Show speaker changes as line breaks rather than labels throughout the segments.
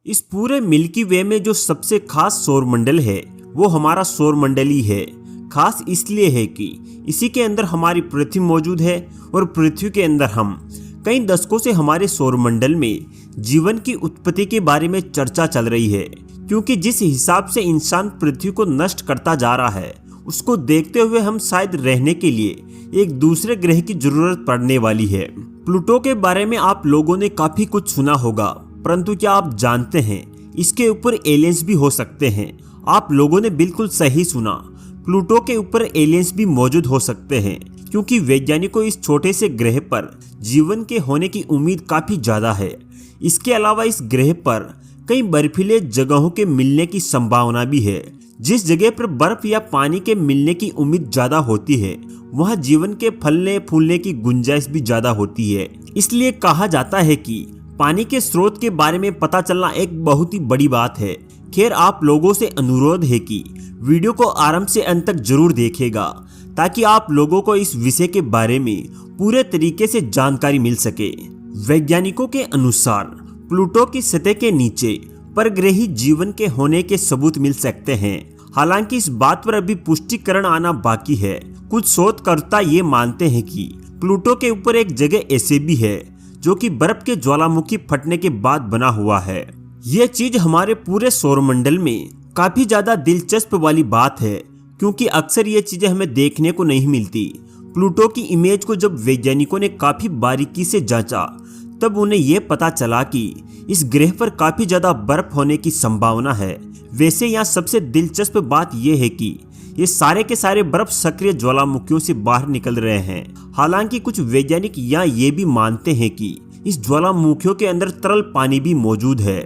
इस पूरे मिल्की वे में जो सबसे खास सौरमंडल है वो हमारा सौरमंडल ही है। खास इसलिए है कि इसी के अंदर हमारी पृथ्वी मौजूद है और पृथ्वी के अंदर हम कई दशकों से हमारे सौरमंडल में जीवन की उत्पत्ति के बारे में चर्चा चल रही है। क्योंकि जिस हिसाब से इंसान पृथ्वी को नष्ट करता जा रहा है उसको देखते हुए हम शायद रहने के लिए एक दूसरे ग्रह की जरूरत पड़ने वाली है। प्लूटो के बारे में आप लोगों ने काफी कुछ सुना होगा, परंतु क्या आप जानते हैं इसके ऊपर एलियंस भी हो सकते हैं? आप लोगों ने बिल्कुल सही सुना, प्लूटो के ऊपर एलियंस भी मौजूद हो सकते हैं। क्योंकि वैज्ञानिकों इस छोटे से ग्रह पर जीवन के होने की उम्मीद काफी ज्यादा है। इसके अलावा इस ग्रह पर कई बर्फीले जगहों के मिलने की संभावना भी है। जिस जगह पर बर्फ या पानी के मिलने की उम्मीद ज्यादा होती है वहाँ जीवन के फलने फूलने की गुंजाइश भी ज्यादा होती है। इसलिए कहा जाता है कि पानी के स्रोत के बारे में पता चलना एक बहुत ही बड़ी बात है। खैर, आप लोगों से अनुरोध है कि वीडियो को आरंभ से अंत तक जरूर देखिएगा ताकि आप लोगों को इस विषय के बारे में पूरे तरीके से जानकारी मिल सके। वैज्ञानिकों के अनुसार प्लूटो की सतह के नीचे परग्रही जीवन के होने के सबूत मिल सकते हैं। हालांकि इस बात पर अभी पुष्टिकरण आना बाकी है। कुछ शोधकर्ता ये मानते हैं कि प्लूटो के ऊपर एक जगह ऐसे भी है जो कि बर्फ के ज्वालामुखी फटने के बाद बना हुआ है। यह चीज हमारे पूरे सौरमंडल में काफी ज्यादा दिलचस्प वाली बात है, क्योंकि अक्सर ये चीजें हमें देखने को नहीं मिलती। प्लूटो की इमेज को जब वैज्ञानिकों ने काफी बारीकी से जांचा तब उन्हें यह पता चला कि इस ग्रह पर काफी ज्यादा बर्फ होने की संभावना है। वैसे यहाँ सबसे दिलचस्प बात यह है कि ये सारे के सारे बर्फ सक्रिय ज्वालामुखियों से बाहर निकल रहे हैं। हालांकि कुछ वैज्ञानिक यहाँ ये भी मानते हैं कि इस ज्वालामुखियों के अंदर तरल पानी भी मौजूद है,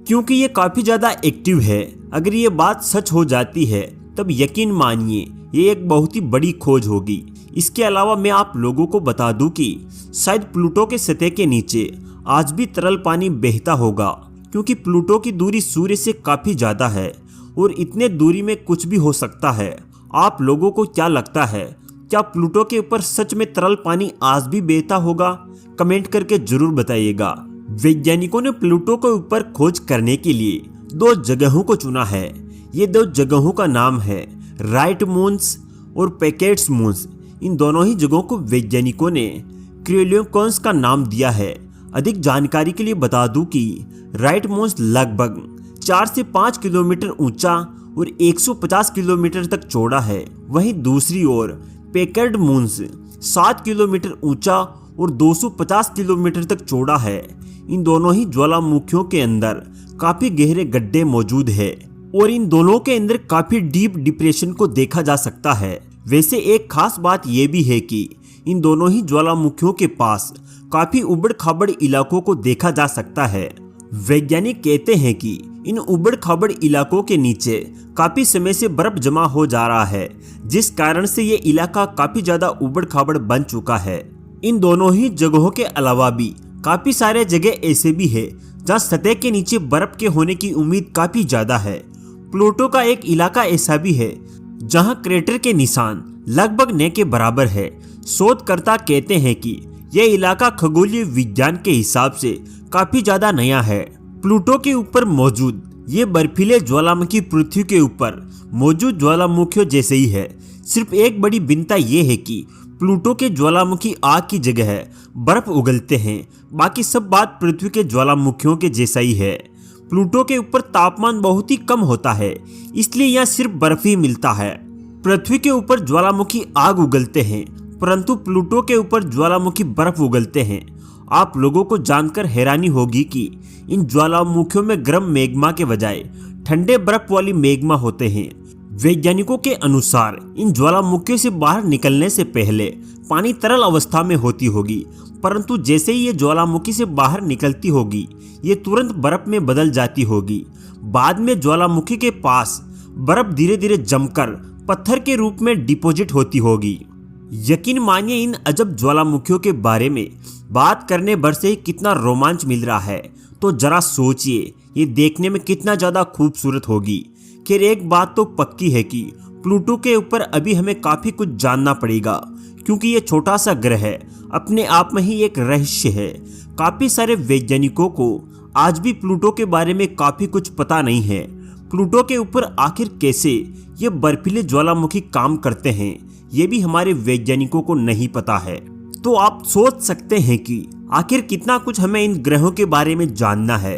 क्योंकि ये काफी ज्यादा एक्टिव है। अगर ये बात सच हो जाती है तब यकीन मानिए ये एक बहुत ही बड़ी खोज होगी। इसके अलावा मैं आप लोगों को बता दूं कि शायद प्लूटो के सतह के नीचे आज भी तरल पानी बहता होगा, क्योंकि प्लूटो की दूरी सूर्य से काफी ज्यादा है और इतने दूरी में कुछ भी हो सकता है। आप लोगों को क्या लगता है, क्या प्लूटो के ऊपर सच में तरल पानी आज भी बहता होगा? कमेंट करके जरूर बताइएगा। वैज्ञानिकों ने प्लूटो के ऊपर खोज करने के लिए 2 जगहों को चुना है। ये 2 जगहों का नाम है राइट मून्स और पैकेट्स मून्स। इन दोनों ही जगहों को वैज्ञानिकों ने क्रियोलिकोन्स का नाम दिया है। अधिक जानकारी के लिए बता दूं कि राइट मून्स लगभग 4 से 5 किलोमीटर ऊंचा और 150 किलोमीटर तक चौड़ा है। वहीं दूसरी ओर पैकेट मून्स 7 किलोमीटर ऊंचा और 250 किलोमीटर तक चौड़ा है। इन दोनों ही ज्वालामुखियों के अंदर काफी गहरे गड्ढे मौजूद है और इन दोनों के अंदर काफी डीप डिप्रेशन को देखा जा सकता है। वैसे एक खास बात यह भी है कि इन दोनों ही ज्वालामुखियों के पास काफी उबड़ खाबड़ इलाकों को देखा जा सकता है। वैज्ञानिक कहते हैं कि इन उबड़ खाबड़ इलाकों के नीचे काफी समय से बर्फ जमा हो जा रहा है, जिस कारण से ये इलाका काफी ज्यादा उबड़ खाबड़ बन चुका है। इन दोनों ही जगहों के अलावा भी काफी सारे जगह ऐसे भी है जहाँ सतह के नीचे बर्फ के होने की उम्मीद काफी ज्यादा है। प्लूटो का एक इलाका ऐसा भी है जहां क्रेटर के निशान लगभग न के बराबर है। शोधकर्ता कहते हैं कि यह इलाका खगोलीय विज्ञान के हिसाब से काफी ज्यादा नया है। प्लूटो के ऊपर मौजूद ये बर्फीले ज्वालामुखी पृथ्वी के ऊपर मौजूद ज्वालामुखियों जैसे ही है। सिर्फ एक बड़ी भिन्नता ये है कि प्लूटो के ज्वालामुखी आग की जगह बर्फ उगलते हैं, बाकी सब बात पृथ्वी के ज्वालामुखियों के जैसा ही है। प्लूटो के ऊपर तापमान बहुत ही कम होता है, इसलिए यहाँ सिर्फ बर्फ ही मिलता है। पृथ्वी के ऊपर ज्वालामुखी आग उगलते हैं, परंतु प्लूटो के ऊपर ज्वालामुखी बर्फ उगलते हैं। आप लोगों को जानकर हैरानी होगी कि इन ज्वालामुखियों में गर्म मैग्मा के बजाय ठंडे बर्फ वाली मैग्मा होते हैं। वैज्ञानिकों के अनुसार इन ज्वालामुखियों से बाहर निकलने से पहले पानी तरल अवस्था में होती होगी, परंतु जैसे ही ये ज्वालामुखी से बाहर निकलती होगी ये तुरंत बर्फ में बदल जाती होगी। बाद में ज्वालामुखी के पास बर्फ धीरे धीरे जमकर पत्थर के रूप में डिपॉजिट होती होगी। यकीन मानिए इन अजब ज्वालामुखियों के बारे में बात करने भर से ही कितना रोमांच मिल रहा है, तो जरा सोचिए ये देखने में कितना ज्यादा खूबसूरत होगी। खैर, एक बात तो पक्की है कि प्लूटो के ऊपर अभी हमें काफी कुछ जानना पड़ेगा, क्योंकि ये छोटा सा ग्रह अपने आप में ही एक रहस्य है। काफी सारे वैज्ञानिकों को आज भी प्लूटो के बारे में काफी कुछ पता नहीं है। प्लूटो के ऊपर आखिर कैसे ये बर्फीले ज्वालामुखी काम करते हैं, ये भी हमारे वैज्ञानिकों को नहीं पता है। तो आप सोच सकते हैं कि आखिर कितना कुछ हमें इन ग्रहों के बारे में जानना है।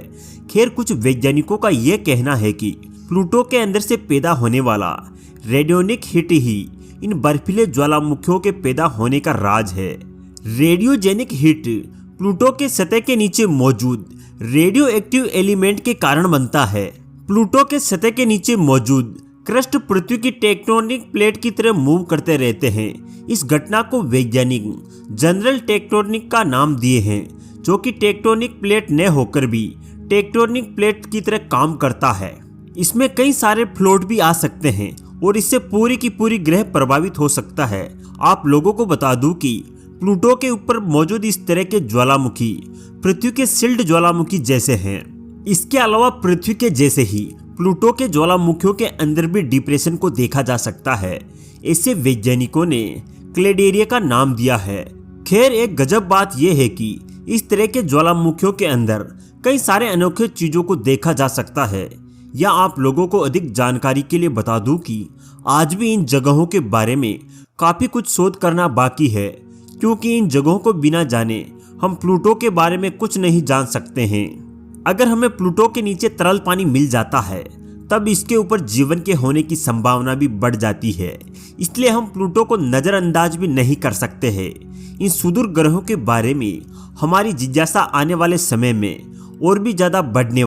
खैर, कुछ वैज्ञानिकों का यह कहना है कि प्लूटो के अंदर से पैदा होने वाला रेडियोनिक हीट ही इन बर्फीले ज्वालामुखियों के पैदा होने का राज है। रेडियोजेनिक हीट प्लूटो के सतह के नीचे मौजूद रेडियो एक्टिव एलिमेंट के कारण बनता है। प्लूटो के सतह के नीचे मौजूद क्रस्ट पृथ्वी की टेक्टोनिक प्लेट की तरह मूव करते रहते हैं। इस घटना को वैज्ञानिक जनरल टेक्टोनिक का नाम दिए हैं, जो कि टेक्टोनिक प्लेट न होकर भी टेक्टोनिक प्लेट की तरह काम करता है। इसमें कई सारे फ्लोट भी आ सकते हैं और इससे पूरी की पूरी ग्रह प्रभावित हो सकता है। आप लोगों को बता दूं कि प्लूटो के ऊपर मौजूद इस तरह के ज्वालामुखी पृथ्वी के शिल्ड ज्वालामुखी जैसे हैं। इसके अलावा पृथ्वी के जैसे ही प्लूटो के ज्वालामुखियों के अंदर भी डिप्रेशन को देखा जा सकता है। इससे वैज्ञानिकों ने क्लेडेरिया का नाम दिया है। खैर, एक गजब बात यह है कि इस तरह के ज्वालामुखियों के अंदर कई सारे अनोखे चीजों को देखा जा सकता है। या आप लोगों को अधिक जानकारी के लिए बता दूं कि आज भी इन जगहों के बारे में काफी कुछ शोध करना बाकी है, क्योंकि इन जगहों को बिना जाने हम प्लूटो के बारे में कुछ नहीं जान सकते हैं। अगर हमें प्लूटो के नीचे तरल पानी मिल जाता है, तब इसके ऊपर जीवन के होने की संभावना भी बढ़ जाती है। इसलिए हम प्लूटो को नजरअंदाज भी नहीं कर सकते हैं। इन सुदूर ग्रहों के बारे में हमारी जिज्ञासा आने वाले समय में और भी ज्यादा बढ़ने